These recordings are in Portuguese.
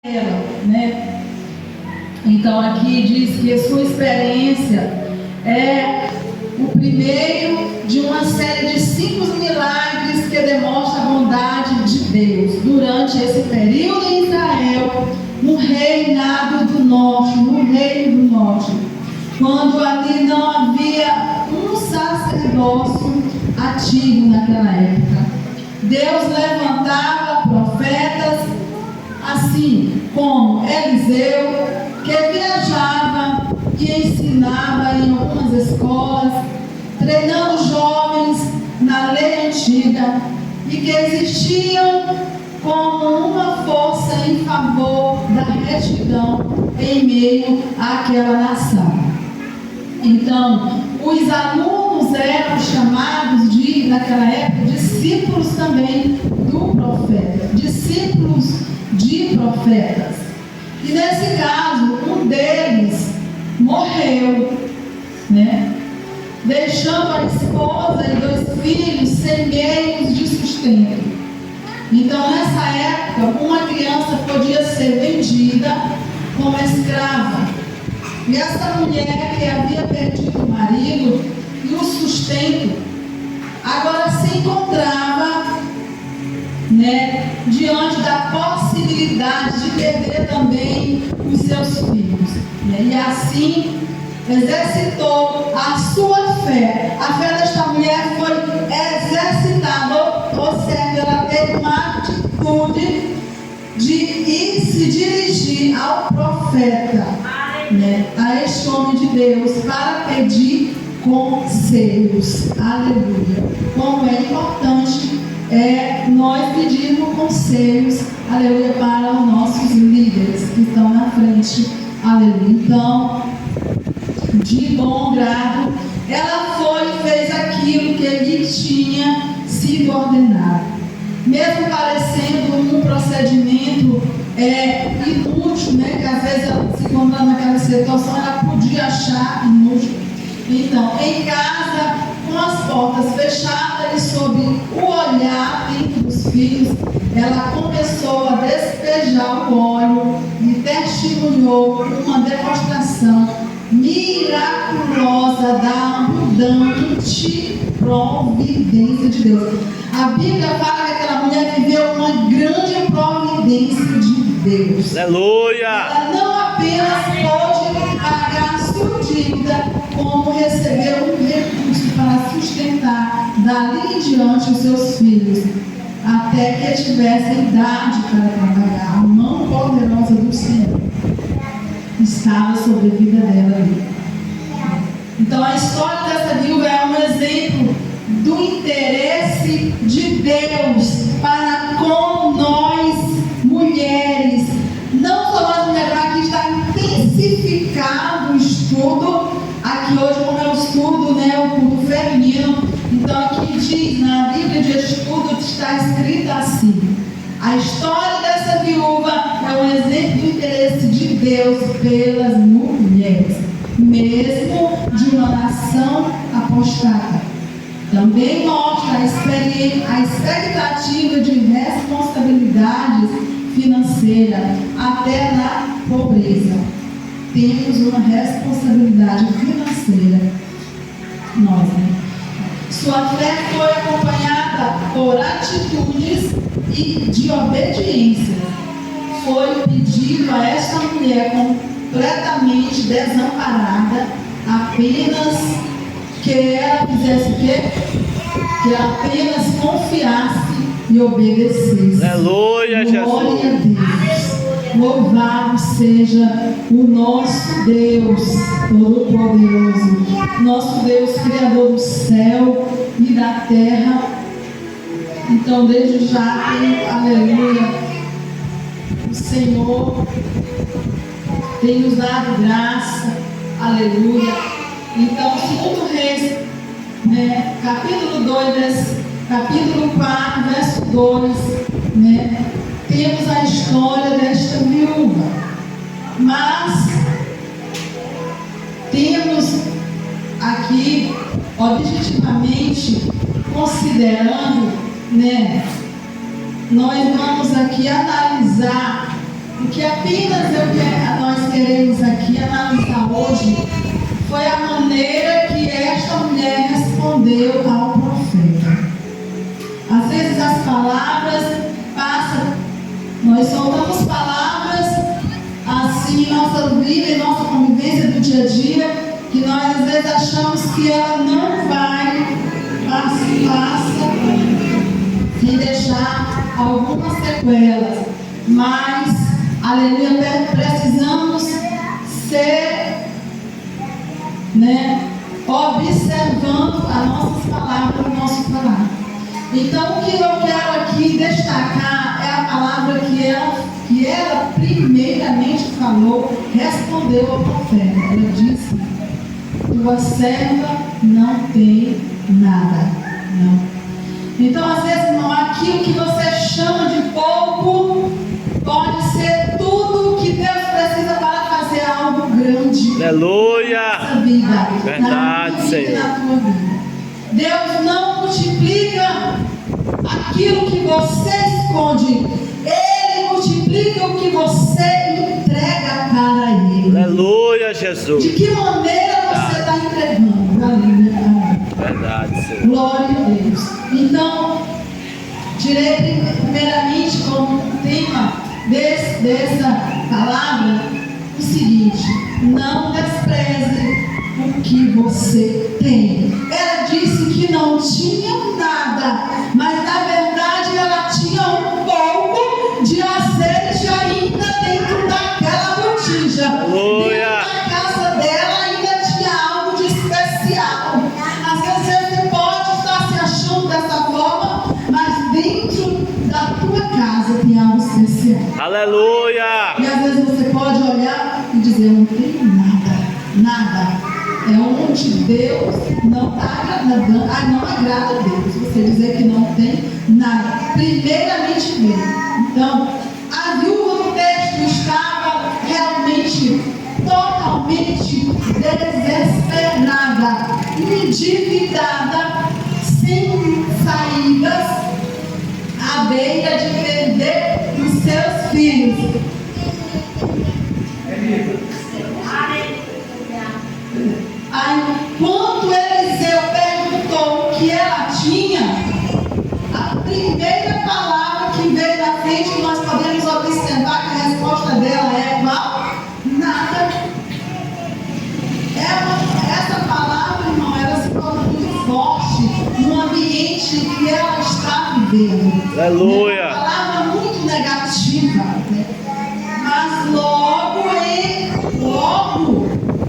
ela, né? Então aqui diz que a sua experiência é o primeiro de uma série de 5 milagres que demonstram a bondade de Deus durante esse período em Israel, no reinado do norte, no reino do norte, quando ali não havia um sacerdócio ativo naquela época. Deus levantava profetas assim como Eliseu, que viajava e ensinava em algumas escolas, treinando jovens na lei antiga, e que existiam como uma força em favor da retidão em meio àquela nação. Então, os alunos eram chamados naquela época, discípulos também do profeta, discípulos de profetas. E nesse caso, um deles morreu, né? Deixando a esposa e 2 filhos sem meios de sustento. Então, nessa época, uma criança podia ser vendida como escrava. E essa mulher que havia perdido o marido e o sustento, agora se encontrava, né, diante da possibilidade de perder também os seus filhos, né? E assim exercitou a sua fé. A fé desta mulher foi exercitada, ou seja, ela teve uma atitude de ir se dirigir ao profeta, né, a este homem de Deus, para pedir conselhos. Aleluia. Como é importante nós pedirmos conselhos, aleluia, para os nossos líderes que estão na frente, aleluia. Então, de bom grado, ela foi e fez aquilo que lhe tinha sido ordenado, mesmo parecendo um procedimento inútil, né, que às vezes ela se encontrando naquela situação, ela podia achar inútil. Então, em casa, com as portas fechadas e sob o olhar atento dos filhos, ela começou a despejar o óleo e testemunhou uma demonstração miraculosa da abundante providência de Deus. A Bíblia fala que aquela mulher viveu uma grande providência de Deus. Aleluia! Ela não apenas pôde pagar sua dívida, como receber um recurso para sustentar dali em diante os seus filhos, até que tivessem idade para trabalhar. A mão poderosa do Senhor estava sobre a vida dela ali. Então a história dessa viúva é um exemplo do interesse de Deus para com nós mulheres. Não só nós mulheres, aqui está intensificado o estudo. Aqui hoje, como eu estudo, né, o culto feminino, então aqui diz, na Bíblia de estudo está escrito assim: a história dessa viúva é um exemplo do interesse de Deus pelas mulheres, mesmo de uma nação apostada. Também mostra a expectativa de responsabilidades financeiras até na pobreza. Temos uma responsabilidade financeira, nós, né? Sua fé foi acompanhada por atitudes e de obediência. Foi pedido a esta mulher completamente desamparada, apenas que ela fizesse o quê? Que ela apenas confiasse e obedecesse. Aleluia, Jesus. Glória a Deus. Louvado seja o nosso Deus Todo-Poderoso, nosso Deus Criador do céu e da terra. Então, desde já, aleluia, o Senhor tem nos dado graça, aleluia. Então, 2 Reis, né, capítulo 4, verso 2, né, temos a história desta viúva, mas temos aqui, objetivamente, considerando, né, nós vamos aqui analisar O que apenas nós queremos aqui analisar hoje foi a maneira que esta mulher respondeu ao profeta. Às vezes as palavras passam, nós soltamos palavras assim em nossa vida, em nossa convivência do dia a dia, que nós às vezes achamos que ela não vai passar sem deixar algumas sequelas, mas, aleluia, precisamos ser, observando as nossas palavras, o nosso falar. Então, o que eu quero aqui destacar é a palavra que ela primeiramente falou, respondeu ao profeta. Ela disse: tua serva não tem nada. Não. Então, às vezes, irmão, aquilo que você chama de pouco pode ser tudo que Deus precisa para fazer algo grande. Aleluia! Na nossa vida, verdade, Senhor. Na tua vida. Deus não multiplica aquilo que você esconde, Ele multiplica o que você entrega para Ele. Aleluia, Jesus. De que maneira você está entregando? Aleluia. Verdade, Senhor. Glória a Deus. Então, tirei primeiramente como tema dessa palavra o seguinte: não despreze o que você tem. Ela disse que não tinha nada, mas na verdade ela tinha um pouco de azeite ainda dentro daquela botija. Aleluia. Dentro da casa dela ainda tinha algo de especial. Às vezes você pode estar se achando dessa forma, mas dentro da tua casa tem algo especial. Aleluia. E às vezes você pode olhar e dizer: eu não tenho nada, nada. É onde Deus não está agradando, não agrada a Deus. Você dizer que não tem nada, primeiramente mesmo. Então, a viúva do texto estava realmente totalmente desesperada, endividada, sem saídas, à beira de perder os seus filhos. Aí, quando Eliseu perguntou o que ela tinha, a primeira palavra que veio da frente, que nós podemos observar que a resposta dela é qual? Nada. Essa palavra, irmão, ela se torna muito forte no ambiente que ela está vivendo. Aleluia. É uma palavra muito negativa, né? Mas logo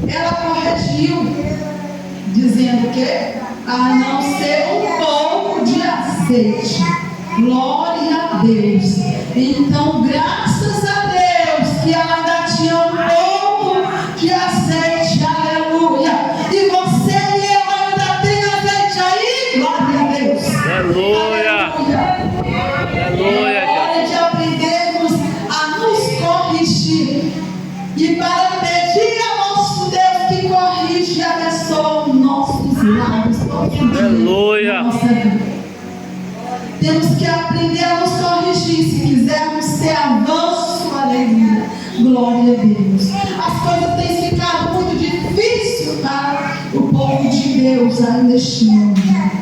ela corrigiu, dizendo que a não ser um pouco de azeite. Glória a Deus. Então, graças a Deus que ela ainda tinha um pouco de azeite. Aleluia. E você e eu ainda tem azeite aí? Glória a Deus. Aleluia. Aleluia. É hora de aprendermos a nos corrigir e para pedir ao nosso Deus que corrige e abençoa os nossos lábios. Aleluia. Temos que aprender a nos corrigir se quisermos ter avanço. Aleluia. Glória a Deus. As coisas têm ficado muito difíceis para o povo de Deus ainda este momento.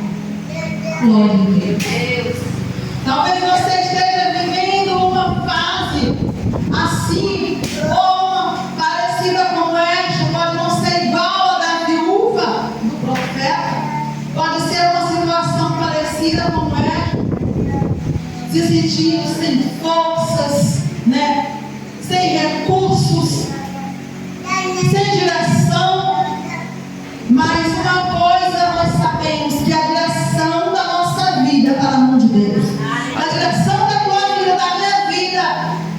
Glória a Deus. Talvez você esteja vivendo uma fase assim, ou uma parecida com esta, pode não ser igual a da viúva do profeta, pode ser uma situação parecida com esta, se sentindo sem forças, sem recursos, sem direção. Mas uma coisa nós sabemos, que a direção da nossa vida está na mão de Deus. A direção da tua vida, da minha vida,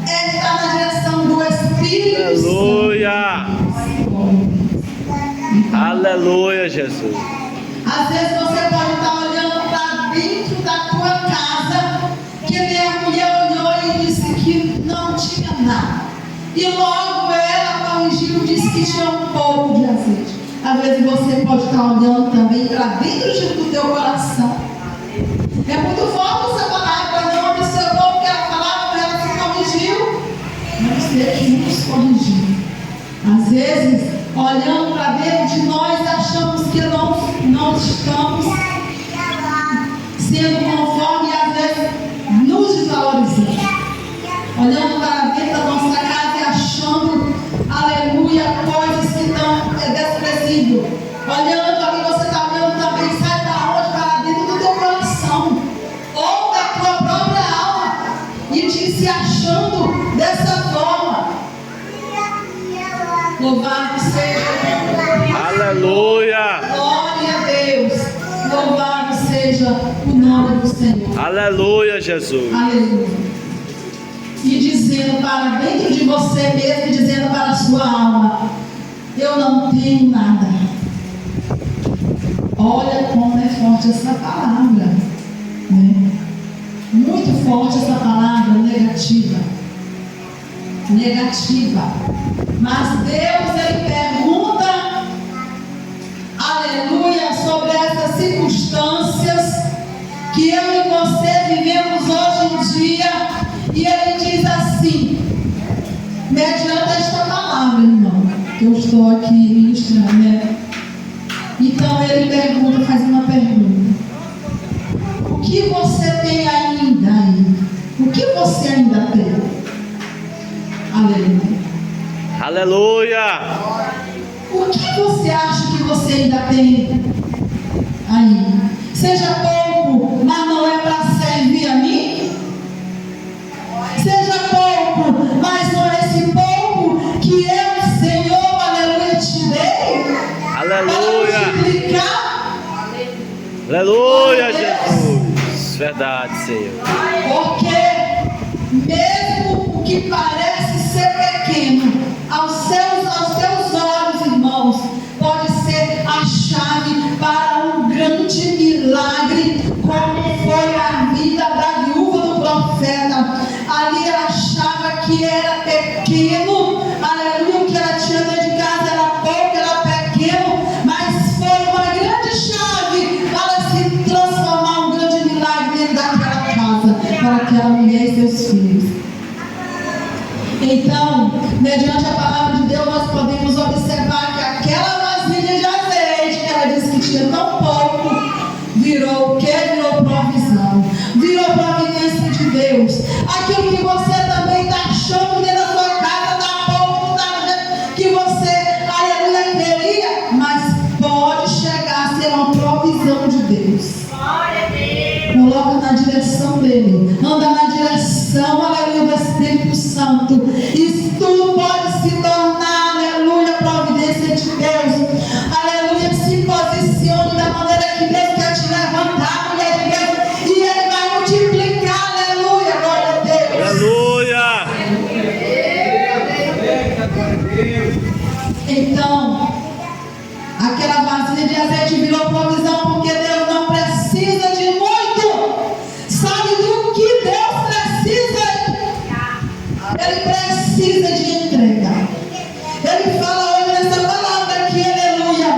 está na direção do Espírito Aleluia. Santo. Aleluia, Jesus. Às vezes você pode estar olhando para dentro da tua casa, que minha mulher olhou e disse que não tinha nada. E logo ela corrigiu e disse que tinha um pouco de azeite. Às vezes você pode estar olhando também para dentro do teu coração. É muito forte essa palavra, não observou o que ela falava, ela se corrigiu. Não ter que nos corrigir. Às vezes, olhando para dentro de nós, achamos que não estamos sendo conforme e às vezes nos desvalorizando. Olhando para dentro da nossa casa e achando, aleluia, coisas que não é desprezível. Olhando para quem você está vendo também, sai da onde? Para dentro do teu coração ou da tua própria alma e te se achando dessa forma. Louvado seja. Aleluia. Glória a Deus. Louvado seja o nome do Senhor. Aleluia, Jesus. Aleluia. E dizendo para dentro de você mesmo, e dizendo para a sua alma: eu não tenho nada. Olha como é forte essa palavra, né? Muito forte essa palavra negativa. Mas Deus, Ele pergunta, aleluia, sobre essas circunstâncias que eu e você vivemos hoje em dia. E Ele diz assim, mediante esta palavra, irmão, que eu estou aqui ministrando, né? Então Ele pergunta, faz uma pergunta: o que você tem ainda aí? O que você ainda tem? Aleluia. Aleluia. O que você acha que você ainda tem aí? Seja pouco, mas não é para servir a mim? Seja pouco, mas não é esse pouco que eu, Senhor, aleluia, te dei? Aleluia. Para multiplicar? Aleluia, Jesus. Verdade, Senhor. Porque mesmo o que parece ser pequeno, aos teus olhos, irmãos, pode ser a chave para um grande milagre, como foi a vida da viúva do profeta. Ali ela achava que era pequeno, aleluia, o que ela tinha dentro de casa era pouco, era pequeno, mas foi uma grande chave para se transformar um grande milagre dentro daquela casa, para aquela mulher e seus filhos. Então, mediante a palavra de Deus, nós podemos observar que aquela vasilha de azeite, que ela disse que tinha tão pouco, virou o que? Virou provisão, virou providência de Deus. Aquilo que você também está achando dentro da sua casa, está pouco, não está do jeito que você, aleluia, queria, mas pode chegar a ser uma provisão de Deus. Coloca na direção dele, anda na direção, aleluia, do Espírito Santo. Isso tudo pode se tornar, aleluia, providência de Deus. Aleluia, se posicione da maneira que Deus quer te levantar, mulher de Deus, e Ele vai multiplicar, aleluia, glória a Deus. Aleluia. Então, aquela vasilha de azeite virou provisão, porque Deus não precisa de muito. Sabe do que Deus precisa? Ele precisa de entrega. Ele fala hoje nessa palavra aqui, aleluia.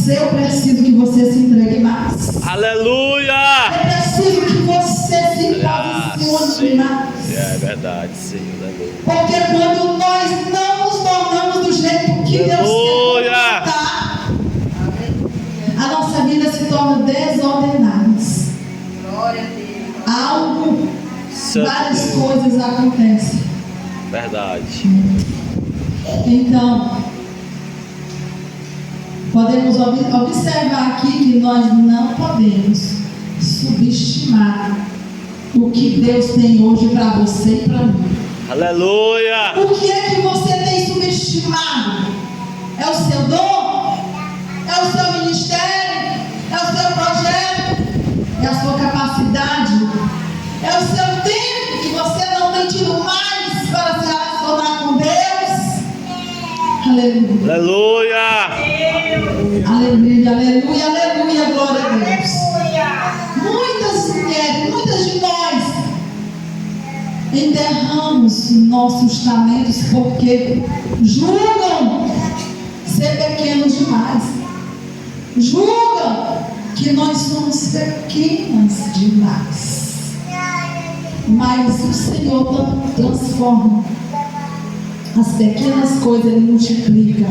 Eu preciso que você se entregue mais. Aleluia. Eu preciso que você se posicione mais. É verdade, Senhor. Aleluia. Porque quando nós não nos tornamos do jeito que Deus quer estar, a nossa vida se torna desordenada. Glória a Deus. Algo, várias coisas acontecem. Verdade. Então, podemos observar aqui que nós não podemos subestimar o que Deus tem hoje para você e para mim. Aleluia. O que é que você tem subestimado? É o seu dom? É o seu ministério? É o seu projeto? É a sua capacidade? É o seu tempo que você não tem tido mais para se relacionar com Deus? Aleluia. Aleluia. Aleluia, aleluia, aleluia, glória a Deus. Muitas mulheres, muitas de nós enterramos nossos talentos porque julgam ser pequenos demais. Julgam que nós somos pequenas demais. Mas o Senhor transforma as pequenas coisas, Ele multiplica.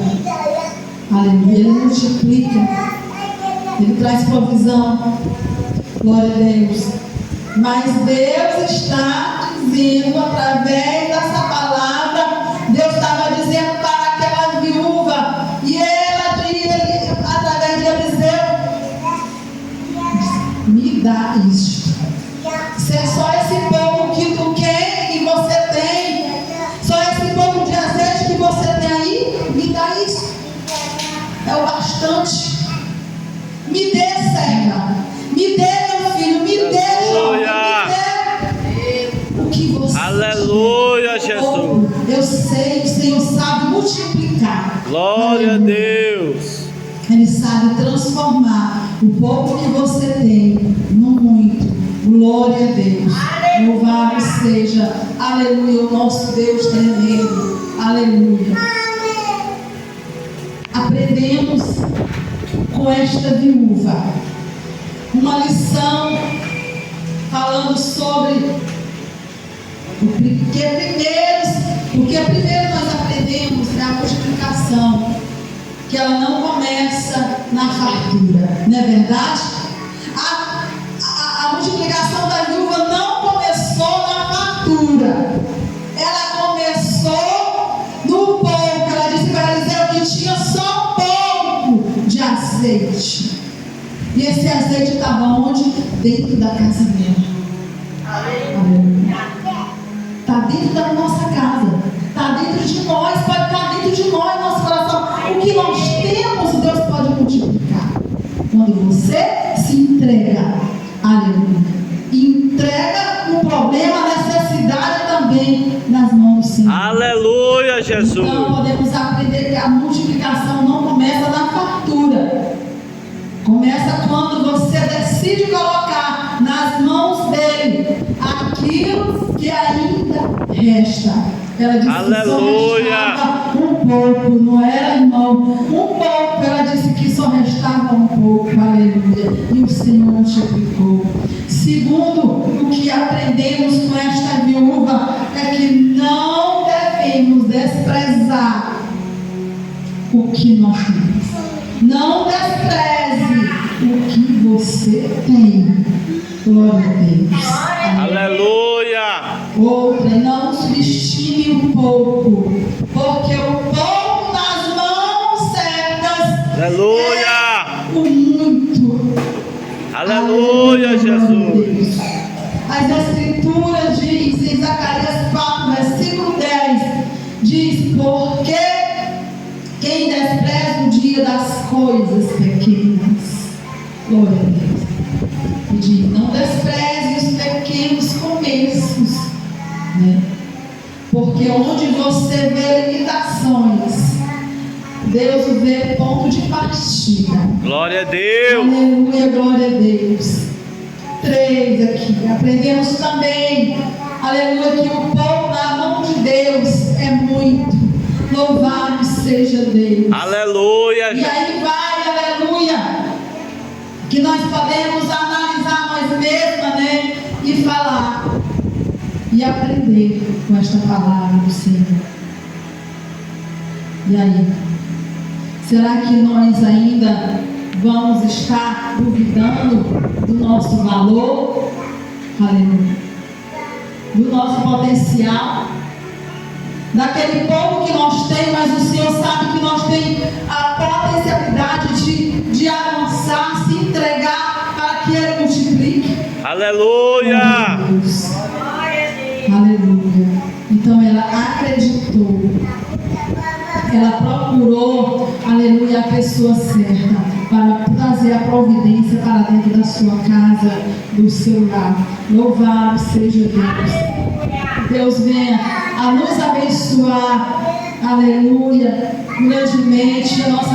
Aleluia, Ele multiplica. Ele traz provisão. Glória a Deus. Mas Deus está dizendo, através dessa palavra, Deus estava dizendo para aquela viúva, e ela, através de Eliseu, me dá isto. Se é só esse pouco que tu quer, que você tem, só esse pouco de azeite que você tem aí, me dá isso. É o bastante. Me dê, serva. Me dê, meu filho. Me dê, jovem. Me dê o que você Aleluia, quer. Jesus. Eu sei, o Senhor sabe multiplicar. Glória a Deus. Ele sabe transformar o pouco que você tem no muito. Glória a Deus. Louvado seja, aleluia, o nosso Deus tremendo. Aleluia. Aprendemos com esta viúva uma lição falando sobre porque primeiro nós aprendemos a multiplicação, que ela não começa na fartura, não é verdade? A multiplicação da viúva não começou na fartura, ela começou no pouco. Ela disse para Eliseu que tinha só pouco de azeite, e esse azeite estava onde? Dentro da casa dela. Aleluia. Está dentro da nossa casa, está dentro de nós, pode estar dentro de nós, nosso coração. O que nós temos, Deus pode multiplicar quando você se entrega. Aleluia. Entrega o problema, a necessidade também nas mãos do Senhor. Aleluia, Jesus. Então podemos aprender que a multiplicação não começa na fartura. Começa quando você decide colocar nas mãos dele aquilo que ainda resta. Ela disse Aleluia. que só restava um pouco, não era, irmão? Um pouco. Ela disse que só restava um pouco. Aleluia. E o Senhor multiplicou. Segundo, o que aprendemos com esta viúva é que não devemos desprezar o que nós temos. Não despreze o que você tem. Glória a Deus. Aleluia. Outra, não subestime o pouco, porque o pouco nas mãos certas Aleluia. é o muito. Aleluia, Jesus. As Escrituras dizem em Zacarias 4, versículo 10, diz: porque quem despreza o dia das coisas pequenas, glória a Deus, e diz: não despreze os pequenos começos, né? Porque onde você vê limitações, Deus vê ponto de partida. Glória a Deus. Aleluia, glória a Deus. 3 aqui, aprendemos também, aleluia, que o pouco na mão de Deus é muito. Louvado seja Deus. Aleluia. E aí vai, aleluia, que nós podemos analisar nós mesmas, né? E falar e aprender com esta palavra do Senhor. E aí, será que nós ainda vamos estar duvidando do nosso valor? Aleluia. Do nosso potencial? Daquele pouco que nós temos, mas o Senhor sabe que nós temos a potencialidade de avançar, se entregar para que Ele multiplique. Aleluia. Aleluia. Então ela acreditou. Ela procurou, aleluia, a pessoa certa para trazer a providência para dentro da sua casa, do seu lar. Louvado seja Deus. Deus venha a nos abençoar, aleluia, grandemente. A nossa